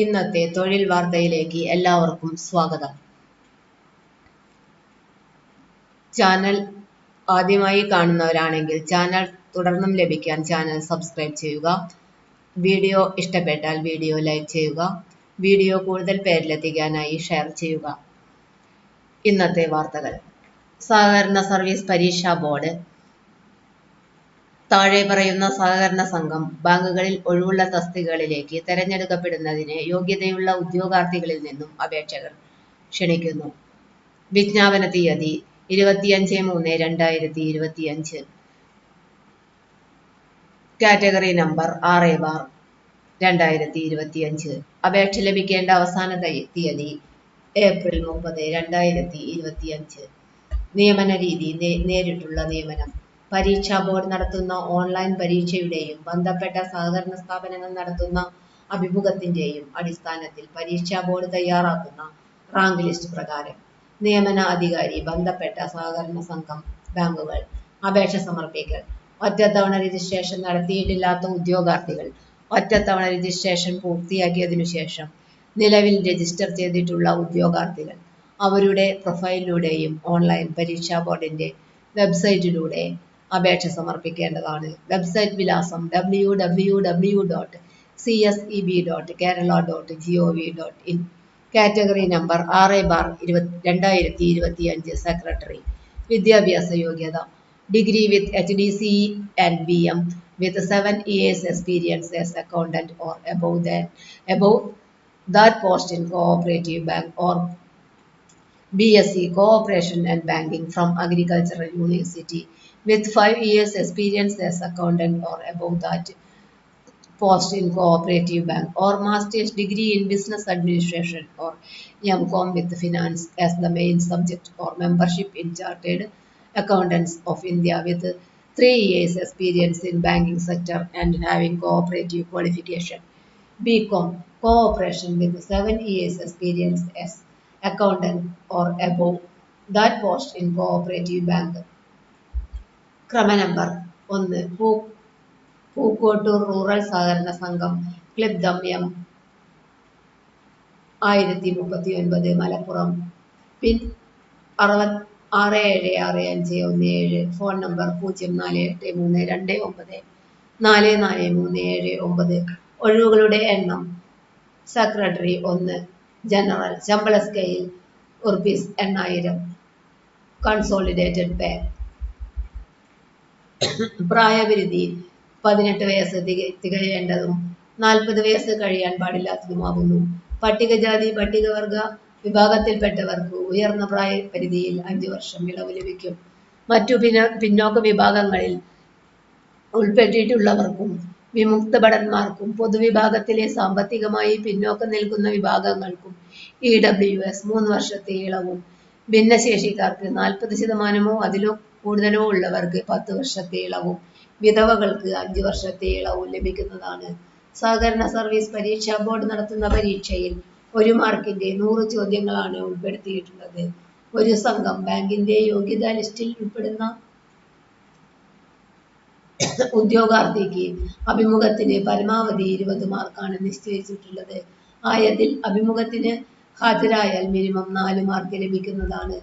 ഇന്നത്തെ തൊഴിൽ വാർത്തയിലേക്ക് എല്ലാവർക്കും സ്വാഗതം. ചാനൽ ആദ്യമായി കാണുന്നവരാണെങ്കിൽ ചാനൽ തുടർന്നും ലഭിക്കാൻ ചാനൽ സബ്സ്ക്രൈബ് ചെയ്യുക. വീഡിയോ ഇഷ്ടപ്പെട്ടാൽ വീഡിയോ ലൈക്ക് ചെയ്യുക. വീഡിയോ കൂടുതൽ പേരിലെത്തിക്കാനായി ഷെയർ ചെയ്യുക. ഇന്നത്തെ വാർത്തകൾ. സഹകരണ സർവീസ് പരീക്ഷാ ബോർഡ് താഴെ പറയുന്ന സഹകരണ സംഘം ബാങ്കുകളിൽ ഒഴിവുള്ള തസ്തികകളിലേക്ക് തെരഞ്ഞെടുക്കപ്പെടുന്നതിന് യോഗ്യതയുള്ള ഉദ്യോഗാർത്ഥികളിൽ നിന്നും അപേക്ഷകൾ ക്ഷണിക്കുന്നു. വിജ്ഞാപന തീയതി 25/3/2025. Category number 6/2025. അപേക്ഷ ലഭിക്കേണ്ട അവസാന തീയതി ഏപ്രിൽ 30, 2025. നിയമന രീതി നേരിട്ടുള്ള നിയമനം. പരീക്ഷാ ബോർഡ് നടത്തുന്ന ഓൺലൈൻ പരീക്ഷയുടെയും ബന്ധപ്പെട്ട സഹകരണ സ്ഥാപനങ്ങൾ നടത്തുന്ന അഭിമുഖത്തിന്റെയും അടിസ്ഥാനത്തിൽ പരീക്ഷാ ബോർഡ് തയ്യാറാക്കുന്ന റാങ്ക് ലിസ്റ്റ് പ്രകാരം നിയമന അധികാരി ബന്ധപ്പെട്ട സഹകരണ സംഘം ബാങ്കുകൾ അപേക്ഷ സമർപ്പിക്കൽ. ഒറ്റത്തവണ രജിസ്ട്രേഷൻ നടത്തിയിട്ടില്ലാത്ത ഉദ്യോഗാർത്ഥികൾ ഒറ്റത്തവണ രജിസ്ട്രേഷൻ പൂർത്തിയാക്കിയതിനു ശേഷം നിലവിൽ രജിസ്റ്റർ ചെയ്തിട്ടുള്ള ഉദ്യോഗാർത്ഥികൾ അവരുടെ പ്രൊഫൈലിലൂടെയും ഓൺലൈൻ പരീക്ഷാ ബോർഡിന്റെ വെബ്സൈറ്റിലൂടെ അപേക്ഷ സമർപ്പിക്കേണ്ടതാണ്. വെബ്സൈറ്റ് വിലാസം www.cseb.kerala.gov.in. Category number 6/2025. സെക്രട്ടറി. വിദ്യാഭ്യാസ യോഗ്യത degree with HDCE and BM with 7 years experience as accountant or above that post in cooperative bank or BSc Cooperation and Banking from Agricultural University with 5 years experience as accountant or above that post in cooperative bank or master's degree in business administration or MCom with finance as the main subject or membership in Chartered Accountants of India with 3 years experience in banking sector and having cooperative qualification. BCom Cooperation with 7 years experience as accountant or above that post in cooperative bank. ക്രമ number 1. പൂക്കോട്ടൂർ rural സഹകരണ സംഘം ക്ലിബ്ദം M 1039 Malappuram. Pin 676517. Phone number 0483294437. ഒഴിവുകളുടെ എണ്ണം. Secretary 1. General. ശമ്പള scale ₹8000. Consolidated pay. പ്രായപരിധി 18 വയസ്സ് തികയേണ്ടതും 40 വയസ്സ് കഴിയാൻ പാടില്ലാത്തതുമാകുന്നു. പട്ടികജാതി പട്ടികവർഗ വിഭാഗത്തിൽപ്പെട്ടവർക്ക് ഉയർന്ന പ്രായപരിധിയിൽ 5 വർഷം ഇളവ് ലഭിക്കും. മറ്റു പിന്നോക്ക വിഭാഗങ്ങളിൽ ഉൾപ്പെട്ടിട്ടുള്ളവർക്കും വിമുക്ത ഭടന്മാർക്കും പൊതുവിഭാഗത്തിലെ സാമ്പത്തികമായി പിന്നോക്കം നിൽക്കുന്ന വിഭാഗങ്ങൾക്കും EWS 3 വർഷത്തെ ഇളവും ഭിന്നശേഷിക്കാർക്ക് 40% അതിലോ കൂടുതലോ ഉള്ളവർക്ക് 10 വർഷത്തെ ഇളവും വിധവകൾക്ക് 5 വർഷത്തെ ഇളവും ലഭിക്കുന്നതാണ്. സഹകരണ സർവീസ് പരീക്ഷാ ബോർഡ് നടത്തുന്ന പരീക്ഷയിൽ 1 മാർക്കിന്റെ 100 ചോദ്യങ്ങളാണ് ഉൾപ്പെടുത്തിയിട്ടുള്ളത്. ഒരു സംഘം ബാങ്കിന്റെ യോഗ്യതാ ലിസ്റ്റിൽ ഉൾപ്പെടുന്ന ഉദ്യോഗാർത്ഥിക്ക് അഭിമുഖത്തിന് പരമാവധി 20 മാർക്കാണ് നിശ്ചയിച്ചിട്ടുള്ളത്. ആയതിൽ അഭിമുഖത്തിന് ഹാജരായാൽ മിനിമം 4 മാർക്ക് ലഭിക്കുന്നതാണ്.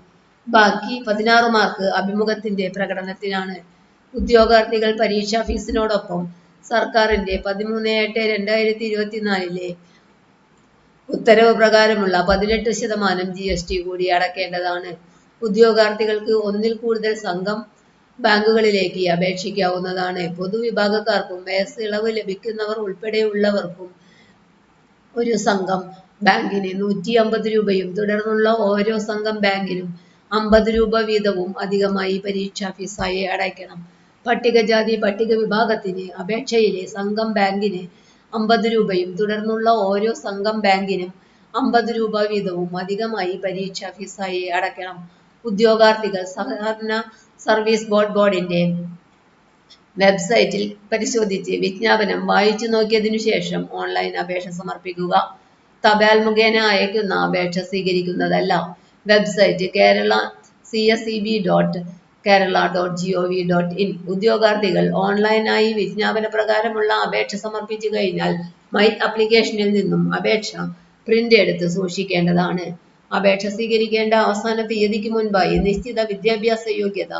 ബാക്കി 16 മാർക്ക് അഭിമുഖത്തിന്റെ പ്രകടനത്തിനാണ്. ഉദ്യോഗാർത്ഥികൾ പരീക്ഷാ ഫീസിനോടൊപ്പം സർക്കാരിന്റെ 13/8/2024 ഉത്തരവ് പ്രകാരമുള്ള 18% GST കൂടി അടയ്ക്കേണ്ടതാണ്. ഉദ്യോഗാർത്ഥികൾക്ക് ഒന്നിൽ കൂടുതൽ സംഘം ബാങ്കുകളിലേക്ക് അപേക്ഷിക്കാവുന്നതാണ്. പൊതുവിഭാഗക്കാർക്കും വയസ്സ് ഇളവ് ലഭിക്കുന്നവർ ഉൾപ്പെടെയുള്ളവർക്കും ഒരു സംഘം ബാങ്കിന് 150 രൂപയും തുടർന്നുള്ള ഓരോ സംഘം ബാങ്കിനും 50 രൂപ വീതവും അധികമായി പരീക്ഷാ ഫീസായി അടയ്ക്കണം. പട്ടികജാതി പട്ടിക വിഭാഗത്തിന് അപേക്ഷയിലെ സംഘം ബാങ്കിന് 50 രൂപയും തുടർന്നുള്ള ഓരോ സംഘം ബാങ്കിനും 50 രൂപ വീതവും അധികമായി പരീക്ഷാ ഫീസായി അടയ്ക്കണം. ഉദ്യോഗാർത്ഥികൾ സഹകരണ സർവീസ് ബോർഡിന്റെ വെബ്സൈറ്റിൽ പരിശോധിച്ച് വിജ്ഞാപനം വായിച്ചു നോക്കിയതിനു ശേഷം ഓൺലൈൻ അപേക്ഷ സമർപ്പിക്കുക. തപാൽ മുഖേന അയക്കുന്ന അപേക്ഷ സ്വീകരിക്കുന്നതല്ല. Website CSEB kerala.gov.in. ഉദ്യോഗാർത്ഥികൾ ഓൺലൈനായി വിജ്ഞാപന പ്രകാരമുള്ള അപേക്ഷ സമർപ്പിച്ചു കഴിഞ്ഞാൽ മൈ ആപ്ലിക്കേഷനിൽ നിന്നും അപേക്ഷ പ്രിന്റ് എടുത്ത് സൂക്ഷിക്കേണ്ടതാണ്. അപേക്ഷ സ്വീകരിക്കേണ്ട അവസാന തീയതിക്ക് മുൻപായി നിശ്ചിത വിദ്യാഭ്യാസ യോഗ്യത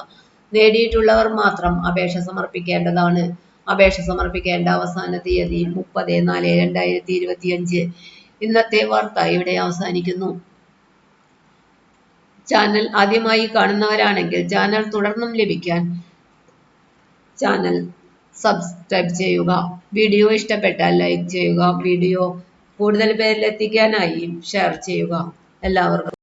നേടിയിട്ടുള്ളവർ മാത്രം അപേക്ഷ സമർപ്പിക്കേണ്ടതാണ്. അപേക്ഷ സമർപ്പിക്കേണ്ട അവസാന തീയതി 30/4/2025. ഇന്നത്തെ വാർത്ത ഇവിടെ അവസാനിക്കുന്നു. ചാനൽ ആദ്യമായി കാണുന്നവരാണെങ്കിൽ ചാനൽ തുടർന്നും ലഭിക്കാൻ ചാനൽ സബ്സ്ക്രൈബ് ചെയ്യുക. വീഡിയോ ഇഷ്ടപ്പെട്ടാൽ ലൈക്ക് ചെയ്യുക. വീഡിയോ കൂടുതൽ പേരിൽ എത്തിക്കാനായി ഷെയർ ചെയ്യുക. എല്ലാവർക്കും